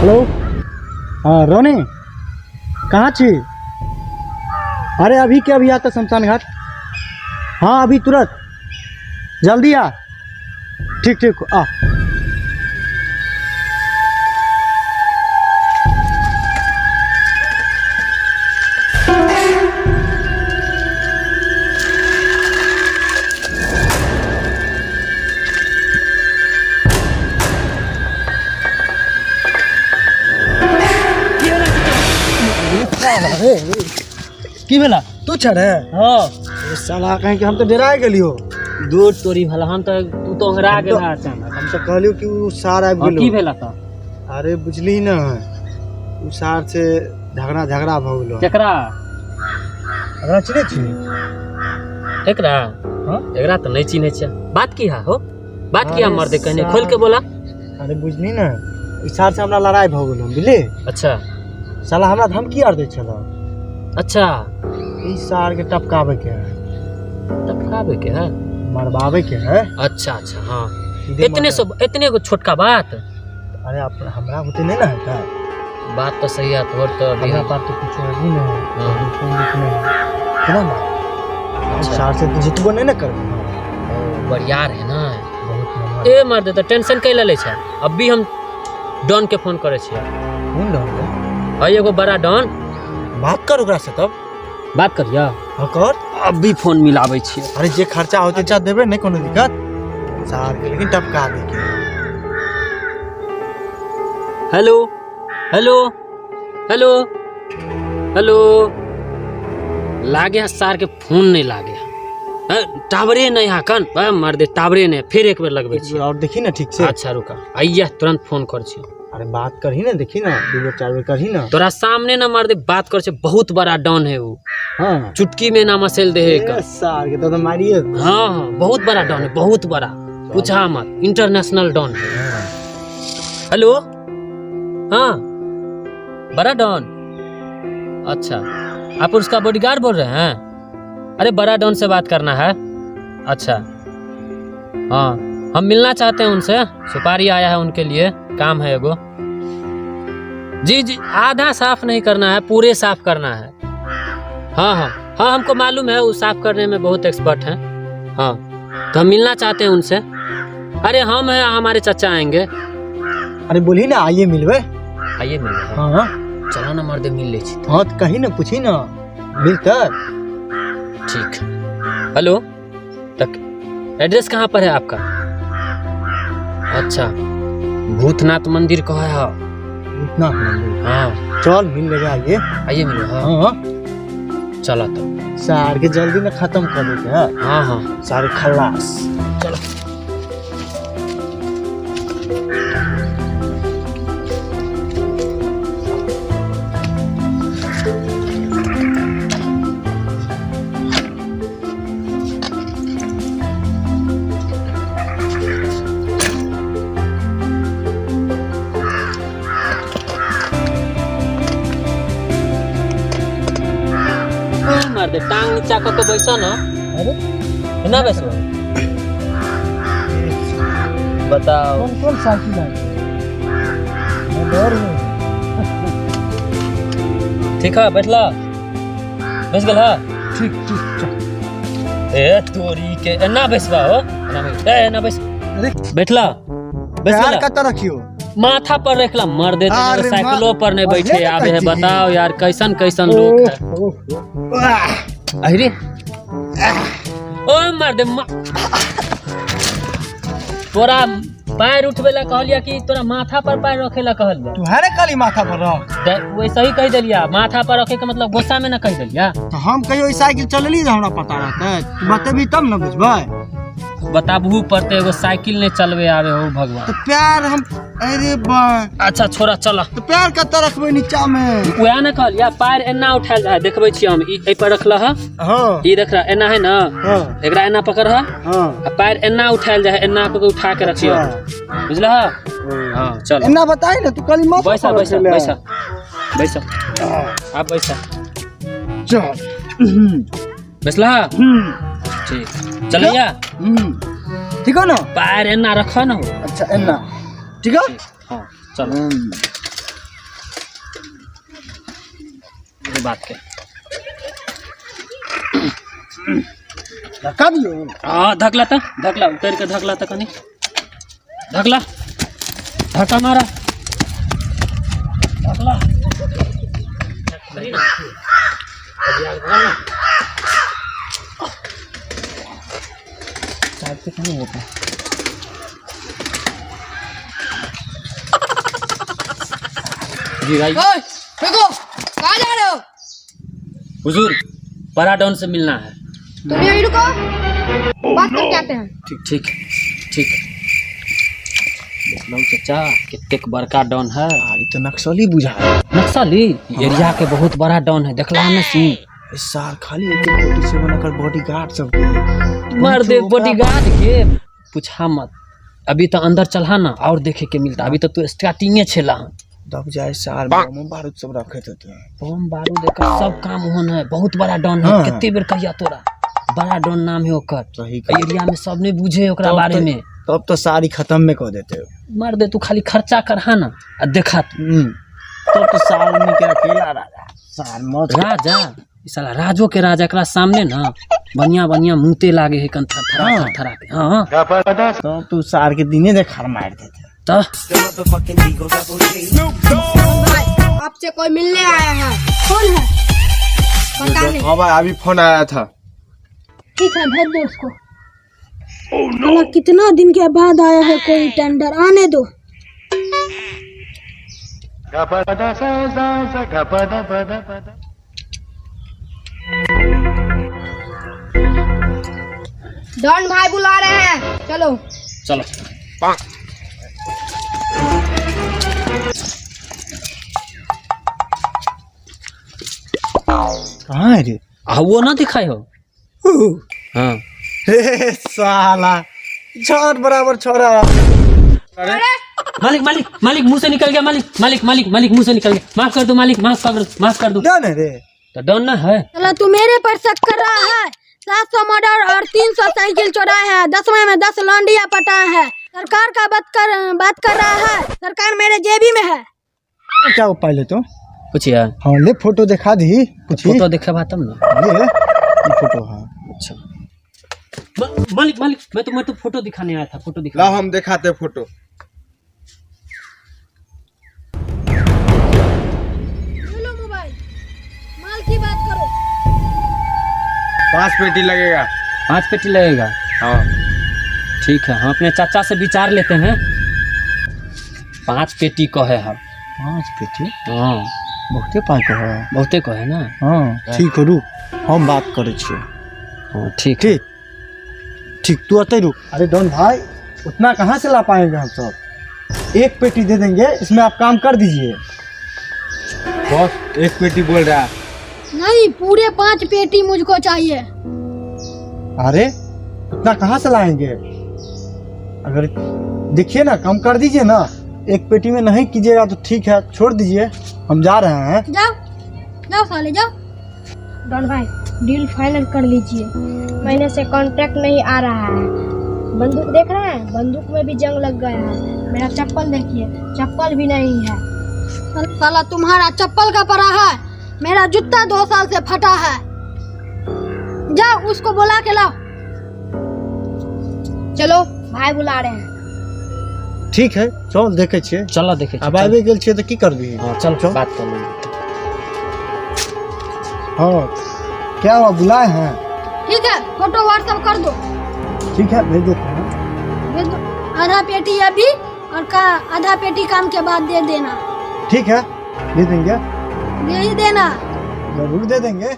Hello हाँ रोनी कहाँ छी? अरे अभी के अभी आता शमशान घाट। हाँ अभी तुरंत जल्दी आ। ठीक ठीक आ। की भेला? तू चढ़े? हाँ साला कहीं कि हम तो डरा गेलियो। दूर तोरी भला हम तो तू तो अंगरा गेला अचानक। हम तो कहलियो कि उ सार आबि गेलो। की भेला त? अरे बुझली न उ सार से झगड़ा भ गेलो। केकरा? हमरा चिन्है छी? एकरा? हां एकरा तो नहीं चिन्है छ। बात की है हो? बात किया मर्दे कहने खोल के बोला। अरे बुझली न इ सार से हमरा लड़ाई भ गेलो बुझली। अच्छा साला हमरा धमकी आर दै छला। अच्छा इ सार के टपकावे के है। टपकावे के है? मरवावे के है। अच्छा अच्छा हाँ इतने को छोटका बात। अरे हमरा होते नहीं ना है का? बात तो सही है तोर तो अभी हमरा पास तो कुछ नहीं है। हां अच्छा सार से तो जितबो नहीं ना करबो। बरियार है ना बहुत ए मर्द तो टेंशन कैला ले छ। अभी हम डॉन के फोन करे छियै। कौन डॉन? हई एगो बड़ा डॉन। बात कर ओकरा से तब बात करिया। हां कर। अभी फोन मिलाबै छियै। अरे जे खर्चा होते चा देबे नहीं कोनो दिक्कत। सार के लेकिन टपका दे के। हेलो हेलो हेलो हेलो लागे सार के फोन नहीं लागे। टावरे नहीं हाकन मार दे टावरे नहीं। फिर एक बार लगबे छी और देखी ना ठीक से। अच्छा रुका आइया तुरंत फोन कर छी। अरे बात करही ना देखी ना दो बार चार बार करही ना। तोरा सामने ना मार दे बात कर छे। बहुत बड़ा डॉन है वो। हां चुटकी में ना मसेल दे का। सार के तो मारिए। हां हां बहुत बड़ा डॉन है बहुत बड़ा। पूछा मत इंटरनेशनल डॉन है। हेलो हाँ बड़ा डॉन। अच्छा आप उसका बॉडीगार्ड बोल रहे हैं? अरे बड़ा डॉन से बात करना है। अच्छा हाँ हम मिलना चाहते हैं उनसे। सुपारी आया है उनके लिए काम है एगो। जी जी आधा साफ नहीं करना है पूरे साफ करना है। हाँ हाँ हाँ हमको मालूम है वो साफ करने में बहुत एक्सपर्ट हैं। हाँ तो हम मिलना चाहते हैं उनसे। अरे हम हैं हमारे चाचा आएंगे। अरे बोली ना आइए मिलवे। आइए मिल। हाँ चलो ना मर्दे मिल ले छी। हाँ तो कहीं ना पूछी ना मिलता। ठीक हेलो तक एड्रेस कहाँ पर है आपका? अच्छा भूतनाथ मंदिर कहाँ है? भूतनाथ मंदिर हाँ चल मिल लेगा आइए। आइए मिलो। हाँ चला तो सार के जल्दी में खत्म कर देते हैं। हाँ हाँ सारे खल्लास। चलो मार दे टांग नीचा क के बैसा ना। अरे ना बैसो बताओ कौन कौन साइकिल है? मैं डर हूँ। ठीक है बैठला बैस गल। ठीक ठीक चल। ए तोरी के ना बैसबा हो ना बैस बैठला बैस यार गल। कत रखियो? माथा पर रखला मर दे अरे साइकिलों पर नहीं बैठे अरे आवे है। कैसी बताओ यार कैसन कैसन लोग है। अरे ओ मार दे तोरा पैर उठबे ला कहलिया कि तोरा माथा पर पैर रखे ला कहलिया? तुम्हारे काली माथा पर रख। वैसे ही कह दिलिया। माथा पर रखे के मतलब गुस्सा में ना कह दिलिया। तो हम कहियो ई साइकिल चलली हमरा पता रहता है। तू बतेबी तब ना बुझबै। बताबू पड़ते एगो साइकिल ने चलवे आवे हो भगवान। तो प्यार हम अरे बा अच्छा छोरा चला। तो प्यार कत रखबै नीचा में? वह ना कहलिया पैर एना उठाल जाए देखबै छी हम ई पर रखला है। हां ई रख रहा एना है ना। हां एकरा एना पकड़ है। हां पैर एना उठाल जाए एना को उठा के रखियो बुझला। हां चल एना बताई ना तू काली माथा बैसा पर बैसा रखले। बैसा बैसा आप बैसा चल बैसला ठीक चलिया। ठीक है ना? पैर एना रखा ना हो। अच्छा एना ठीक है। हाँ चल ये बात के धक्का दियो। हाँ धकला उतर के धकला था कनी धकला धक्का मारा धकला नहीं होता। जी भाई देखो कहाँ जा रहे हो? हुजूर बड़ा डॉन से मिलना है। तुम यहीं रुको, बात करके आते हैं। ठीक लो चाचा कितने बड़का डॉन है। अरे तो नक्सली बुझा है। नक्सली एरिया के बहुत बड़ा डॉन है, देखला ना सी इस साल खाली 47 कर बॉडीगार्ड सब के मार दे बॉडीगार्ड के पूछा मत। अभी तो अंदर चला ना और देखे के मिलता। अभी तो तू स्टार्टिंगे छेला दब जाए साल बम बारूद सब रखे थे। बम बारूद एकर सब काम होना है। बहुत बड़ा डॉन है। हाँ। कितने बेर कहिया तोरा बड़ा डॉन नाम है ओकर। सही एरिया में सब ने बुझे ओकरा बारे में। तब तो सारी खत्म में कर देते हो। मार दे तू खाली खर्चा करहा ना आ देखा तू। तब तो साल में क्या अकेला राजा साल मत राजा इस साला राजो के राजा एकरा सामने ना बढ़िया मुँहते लागे है कन थरथरा के। हाँ तब तू साल के दिने देखा मार देते। तो भाई आपसे कोई मिलने आया है। कौन है? पता नहीं। हाँ भाई अभी फोन आया था। ठीक है भेज दो उसको। साला कितना दिन के बाद आया है कोई टेंडर, आने दो। डॉन भाई बुला रहे हैं, चलो। चलो कहाँ है रे? वो ना दिखाए हो। हाँ रे साला छोर बराबर छोरा। मालिक मुंह से निकल गया। मालिक मुंह से निकल गया। माफ कर दो मालिक, माफ कर दो। डन है रे। तो डॉन ना है। साला तू मेरे पर शक कर रहा है। 700 मर्डर और 300 साइकिल चुराए हैं, 10वें में 10 लौंडिया पटाए हैं। सरकार का बात कर रहा है। सरकार मेरे जेबी में है। क्या वो पहले तो पूछिए। हाँ ले फोटो दिखा दी। फोटो देखे बा तब ना। ये फोटो। हाँ अच्छा मालिक मैं तो फोटो दिखाने आया था। फोटो दिखा ला हम दिखाते फोटो। लो मोबाइल, माल की बात करो। 5 पेटी लगेगा। 5 पेटी लगेगा। हाँ ठीक है, हम अपने चाचा से विचार लेते हैं। 5 पेटी को है हम। 5 पेटी? हाँ बहुते पाई को है। बहुते को है ना। हाँ ठीक है रुक हम बात करे छिए। हाँ ठीक ठीक तू आते रुक। अरे डॉन भाई उतना कहाँ से ला पाएंगे हम सब। 1 पेटी दे देंगे, इसमें आप काम कर दीजिए। बॉस 1 पेटी बोल रहा है। नहीं, पूरे 5 पेटी मुझको चाहिए। अरे उतना कहाँ से लाएंगे? अगर देखिए ना कम कर दीजिए ना। 1 पेटी में नहीं कीजिएगा तो ठीक है, छोड़ दीजिए, हम जा रहे हैं। जाओ साले जाओ। डॉन भाई डील फाइनल कर लीजिए। महीने से कॉन्ट्रैक्ट नहीं आ रहा है। बंदूक देख रहे हैं, बंदूक में भी जंग लग गया है। मेरा चप्पल देखिए, चप्पल भी नहीं है। साला तुम्हारा चप्पल का पड़ा है, मेरा जूता 2 साल से फटा है। जाओ उसको बुला के लाओ। चलो भाई बुला रहे हैं। ठीक है चल देखे छिए। चलो देखे अब आबे गेल छिए तो की करबी? हाँ चल बात कर लेंगे। हाँ क्या हुआ, बुलाए हैं? ठीक है फोटो व्हाट्सएप कर दो। ठीक है भेज देते हैं। भेज दो। आधा पेटी अभी और आधा पेटी काम के बाद दे देना। ठीक है दे देंगे। दे ही देना। जरूर दे देंगे।